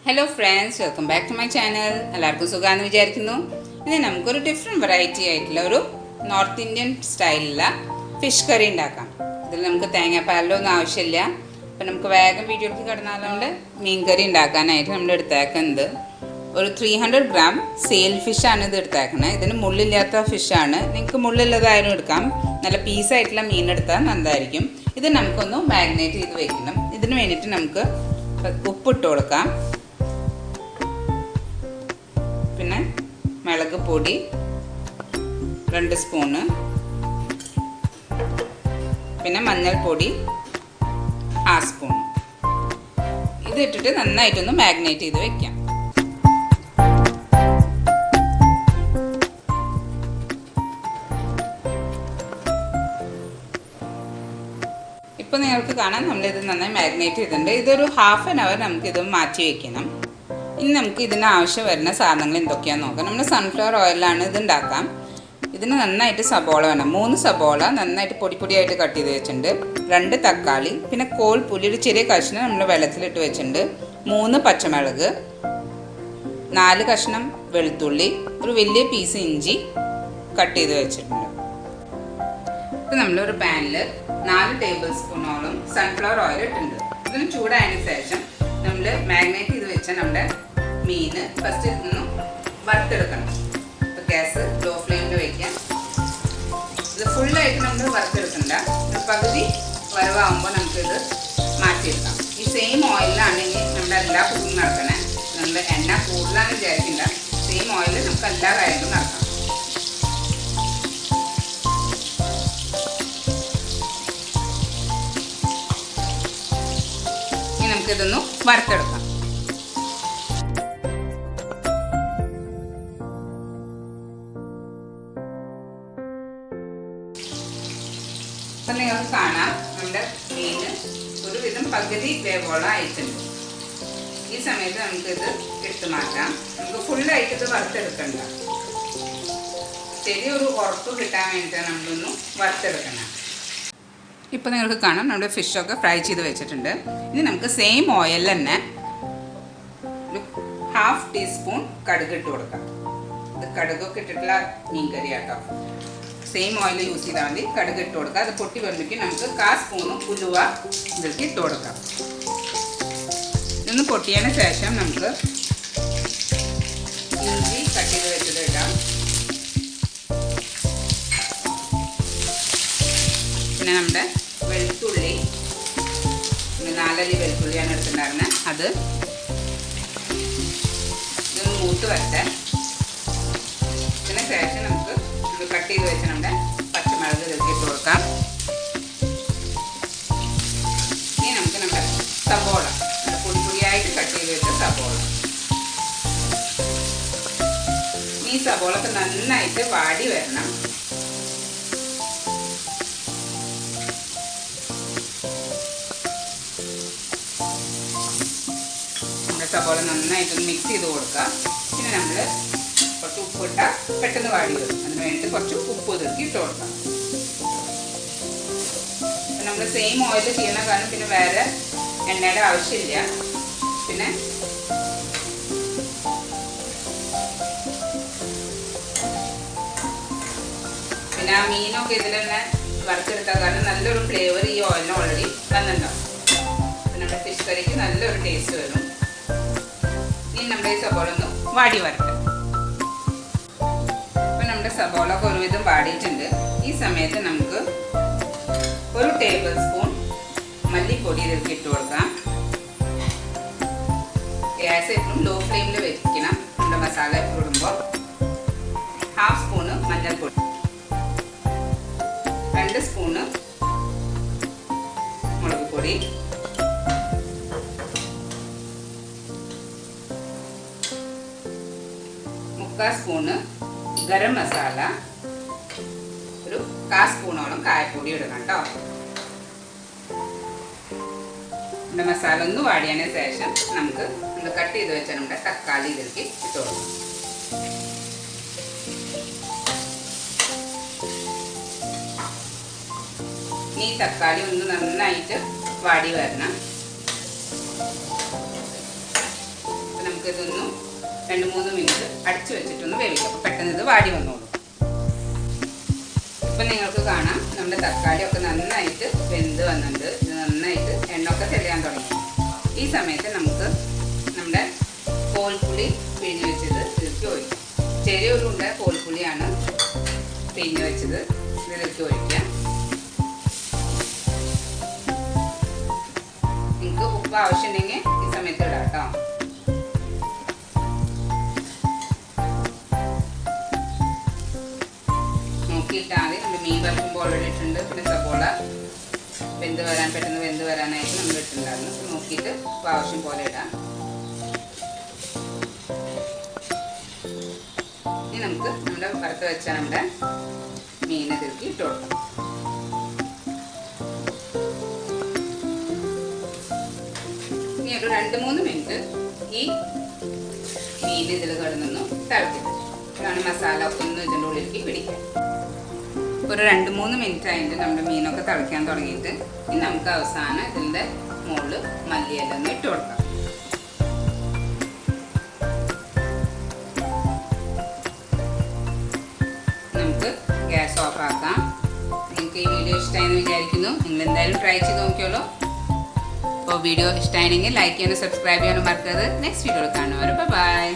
Hello friends, welcome back to my channel. എല്ലാവർക്കും സുഖാണെന്ന് വിചാരിക്കുന്നു. ഇനി നമുക്കൊരു ഡിഫറെൻറ്റ് വെറൈറ്റി ആയിട്ടുള്ള ഒരു നോർത്ത് ഇന്ത്യൻ സ്റ്റൈലിലുള്ള ഫിഷ് കറി ഉണ്ടാക്കാം. ഇതിൽ നമുക്ക് തേങ്ങാപ്പാലൊന്നും ആവശ്യമില്ല. അപ്പോൾ നമുക്ക് വേഗം വീഡിയോയിലേക്ക് കടന്നാൽ നമ്മുടെ മീൻ കറി ഉണ്ടാക്കാനായിട്ട് നമ്മൾ എടുത്തേക്കുന്നത് ഒരു 300 ഗ്രാം സെയിൽ ഫിഷാണ് ഇത് എടുത്തേക്കുന്നത്. ഇതിന് മുള്ളില്ലാത്ത ഫിഷാണ്. നിങ്ങൾക്ക് മുള്ളില്ലാതായാലും എടുക്കാം. നല്ല പീസായിട്ടുള്ള മീൻ എടുത്താൽ നല്ലതായിരിക്കും. ഇത് നമുക്കൊന്ന് മാരിനേറ്റ് ചെയ്ത് വെക്കണം. ഇതിന് വേണ്ടിയിട്ട് നമുക്ക് ഉപ്പിട്ട് കൊടുക്കാം. പിന്നെ മുളക് പൊടി 2 സ്പൂണ്, പിന്നെ മഞ്ഞൾപ്പൊടി 1/2 സ്പൂൺ. ഇത് ഇട്ടിട്ട് നന്നായിട്ടൊന്ന് മാരിനേറ്റ് ചെയ്ത് വെക്കാം. ഇപ്പോൾ നിങ്ങൾക്ക് കാണാം നമ്മളിത് നന്നായി മാരിനേറ്റ് ചെയ്തിട്ടുണ്ട്. ഇതൊരു 1/2 hour നമുക്കിത് മാറ്റി വയ്ക്കണം. ഇനി നമുക്ക് ഇതിന് ആവശ്യം വരുന്ന സാധനങ്ങൾ എന്തൊക്കെയാണെന്ന് നോക്കാം. നമ്മൾ സൺഫ്ലവർ ഓയിലാണ് ഇത് ഉണ്ടാക്കാം. ഇതിന് നന്നായിട്ട് സബോള വേണം. 3 സബോള നന്നായിട്ട് പൊടിയായിട്ട് കട്ട് ചെയ്ത് വെച്ചിട്ടുണ്ട്. 2 തക്കാളി, പിന്നെ കോൽപ്പുലി ഒരു ചെറിയ കഷ്ണം നമ്മൾ വെള്ളത്തിലിട്ട് വെച്ചിട്ടുണ്ട്. 3 പച്ചമുളക്, 4 കഷ്ണം വെളുത്തുള്ളി, ഒരു വലിയ പീസ് ഇഞ്ചി കട്ട് ചെയ്ത് വെച്ചിട്ടുണ്ട്. ഇപ്പം നമ്മളൊരു പാനിൽ 4 ടേബിൾ സ്പൂണോളം സൺഫ്ലവർ ഓയിൽ ഇട്ടിട്ടുണ്ട്. ഇതിന് ചൂടായതിനു ശേഷം നമ്മൾ മാരിനേറ്റ് ചെയ്ത് വെച്ച നമ്മുടെ മീൻ ഫസ്റ്റ് നിന്നും വറുത്തെടുക്കണം. അപ്പോൾ ഗ്യാസ് ലോ ഫ്ലെയിമിൽ വയ്ക്കാം. ഇത് ഫുള്ളായിട്ട് നമ്മൾ വറുത്തെടുക്കണ്ട. പകുതി വരവാകുമ്പോൾ നമുക്കിത് മാറ്റിയെടുക്കാം. ഈ സെയിം ഓയിലാണ് ഇനി നമ്മുടെ എല്ലാ കുക്കിങ് നടക്കണേ. നമ്മൾ എണ്ണ കൂടുതലാണെന്ന് വിചാരിക്കണ്ട. സെയിം ഓയിലിൽ നമുക്ക് എല്ലാ കാര്യങ്ങളും നടക്കാം. ഇനി നമുക്കിതൊന്ന് വറുത്തെടുക്കാം. അപ്പം നിങ്ങൾക്ക് കാണാം നമ്മുടെ മീൻ ഒരുവിധം പകുതി വേവോളം ആയിട്ടുണ്ട്. ഈ സമയത്ത് നമുക്കിത് എടുത്ത് മാറ്റാം. നമുക്ക് ഫുള്ളായിട്ട് ഇത് വറുത്തെടുക്കണ്ട. ചെറിയൊരു ഉറപ്പ് കിട്ടാൻ വേണ്ടിയിട്ടാണ് നമ്മളൊന്ന് വറുത്തെടുക്കണം. ഇപ്പോൾ നിങ്ങൾക്ക് കാണാം നമ്മുടെ ഫിഷൊക്കെ ഫ്രൈ ചെയ്ത് വെച്ചിട്ടുണ്ട്. ഇനി നമുക്ക് സെയിം ഓയിലിൽ തന്നെ ഒരു 1/2 ടീസ്പൂൺ കടുക് ഇട്ട് കൊടുക്കാം. ഇത് കടുകൊക്കെ ഇട്ടിട്ടുള്ള മീൻ കറി ആട്ടോ. സെയിം ഓയിൽ യൂസ് ചെയ്താൽ മതി. കടുക് ഇട്ട് കൊടുക്കുക. അത് പൊട്ടി വരുമ്പോഴേക്കും നമുക്ക് 1/4 സ്പൂണ് ഉലുവ ഇതിലേക്ക് ഇട്ട് കൊടുക്കാം. ഇതൊന്ന് പൊട്ടിയതിന് ശേഷം നമുക്ക് ഇഞ്ചി കട്ട് ചെയ്ത് വെച്ചത് ഇടാം. പിന്നെ നമ്മുടെ വെളുത്തുള്ളി, 4 അല്ലി വെളുത്തുള്ളിയാണ് എടുത്തിട്ടുണ്ടായിരുന്നത്. അത് ഇതൊന്ന് മൂത്ത് വരട്ടെ. ഇതിന് ശേഷം നമുക്ക് ഇത് കട്ട് ചെയ്ത് വെച്ച് നമ്മുടെ പച്ചമുളക് ഇതിലേക്ക് ഇട്ട് കൊടുക്കാം. ഇനി നമുക്ക് നമ്മുടെ സബോള പൊടിയായിട്ട് കട്ട് ചെയ്ത് വെച്ച സബോള, ഈ സബോളൊക്കെ നന്നായിട്ട് വാടി വരണം. നമ്മുടെ സബോള നന്നായിട്ടൊന്ന് മിക്സ് ചെയ്ത് കൊടുക്കുക. പിന്നെ നമ്മൾ കുറച്ച് ഉപ്പിട്ടാൽ പെട്ടെന്ന് വാടി വരും. അതിന് വേണ്ടിയിട്ട് കുറച്ച് ഉപ്പ് ഒതുക്കി ഇട്ട് കൊടുക്കാം. നമ്മൾ സെയിം ഓയിൽ ചെയ്യണ കാരണം പിന്നെ വേറെ എണ്ണയുടെ ആവശ്യമില്ല. പിന്നെ ആ മീനൊക്കെ ഇതിൽ തന്നെ വറുത്തെടുത്താൽ കാരണം നല്ലൊരു ഫ്ലേവർ ഈ ഓയിലിന് ഓൾറെഡി വന്നിട്ടുണ്ടാവും. അപ്പം നമ്മുടെ ഫിഷ് കറിക്ക് നല്ലൊരു ടേസ്റ്റ് വരും. ഇനി നമ്മുടെ ഈ സബോള ഒന്ന് വാടി വരട്ടെ. സബോള ഒക്കെ ഒരുവിധം വാടിയിട്ടുണ്ട്. ഈ സമയത്ത് നമുക്ക് 1 ടേബിൾ സ്പൂൺ മല്ലിപ്പൊടി ഇതിലേക്ക് ഇട്ട് കൊടുക്കാം. ഗ്യാസ് എപ്പോഴും ലോ ഫ്ലെയിമിൽ വെക്കണം. നമ്മുടെ മസാല ഇടുമ്പോൾ 1/2 സ്പൂണ് മഞ്ഞൾപ്പൊടി, 2 സ്പൂണ് മുളക് പൊടി, 1/4 സ്പൂണ് ഗരം മസാല, ഒരു 1/4 സ്പൂണോളം കായപ്പൊടി ഇടണം കേട്ടോ. നമ്മുടെ മസാല ഒന്ന് വാടിയതിന് ശേഷം നമുക്ക് കട്ട് ചെയ്ത് വെച്ചാൽ നമ്മുടെ തക്കാളി ഇതിലേക്ക് ഇട്ട് കൊടുക്കാം. ഈ തക്കാളി ഒന്ന് നന്നായിട്ട് വാടി വരണം. നമുക്കിതൊന്ന് 2-3 മിനിറ്റ് അടച്ചു വെച്ചിട്ടൊന്ന് വേവിക്കാം. അപ്പോൾ പെട്ടെന്ന് ഇത് വാടി വന്നോളൂ. ഇപ്പം നിങ്ങൾക്ക് കാണാം നമ്മുടെ തക്കാളിയൊക്കെ നന്നായിട്ട് വെന്ത് വന്നിട്ടുണ്ട്. ഇത് നന്നായിട്ട് എണ്ണയൊക്കെ തെളിയാൻ തുടങ്ങി. ഈ സമയത്ത് നമുക്ക് നമ്മുടെ കോൽപ്പുളി പിഴിഞ്ഞ് വെച്ചത് ഇതിലേക്ക് ഒഴിക്കാം. ചെറിയൊരു ഉണ്ട കോൽപ്പുളിയാണ് പിഴിഞ്ഞ് വെച്ചത്, ഇതിലേക്ക് ഒഴിക്കാം. നിങ്ങൾക്ക് ഉപ്പ് ആവശ്യമുണ്ടെങ്കിൽ ഈ സമയത്ത് ഇടാം കേട്ടോ. നോക്കിയിട്ടാൽ മതി. നമ്മൾ മീൻ വറുക്കുമ്പോൾ ഓൾറെഡി ഇട്ടിട്ടുണ്ട്. പിന്നെ സബോള പെട്ടെന്ന് വെന്ത് വരാനായിട്ട് നമ്മൾ ഇട്ടിട്ടുണ്ടായിരുന്നു. നോക്കിയിട്ട് ഉപ്പ് ആവശ്യം പോലെ ഇടാം. ഇനി നമുക്ക് നമ്മുടെ വറുത്ത് വെച്ച നമ്മുടെ മീനെ തിരുത്തി ഇട്ട് കൊടുക്കാം. ഇനി ഒരു 2-3 മിനിറ്റ് ഈ മീൻ ഇതിൽ കിടന്നൊന്ന് തിളക്കിട്ട് ഇതാണ് മസാല ഒക്കെ ഒന്ന് ഇതിൻ്റെ ഉള്ളിലേക്ക് പിടിക്കാം. ഒരു 2-3 മിനിറ്റ് ആയിട്ട് നമ്മുടെ മീനൊക്കെ തിളയ്ക്കാൻ തുടങ്ങിയിട്ട് ഇനി നമുക്ക് അവസാനം ഇതിൻ്റെ മുകളിൽ മല്ലിയില ഒന്ന് ഇട്ട് കൊടുക്കാം. നമുക്ക് ഗ്യാസ് ഓഫ് ആക്കാം. നിങ്ങൾക്ക് ഈ വീഡിയോ ഇഷ്ടമായെന്ന് വിചാരിക്കുന്നു. നിങ്ങൾ എന്തായാലും ട്രൈ ചെയ്ത് നോക്കിയോളൂ. അപ്പോൾ വീഡിയോ ഇഷ്ടമായെങ്കിൽ ലൈക്ക് ചെയ്യാനും സബ്സ്ക്രൈബ് ചെയ്യാനും മറക്കരുത്. നെക്സ്റ്റ് വീഡിയോയിൽ കാണുന്നവരെ ബൈ.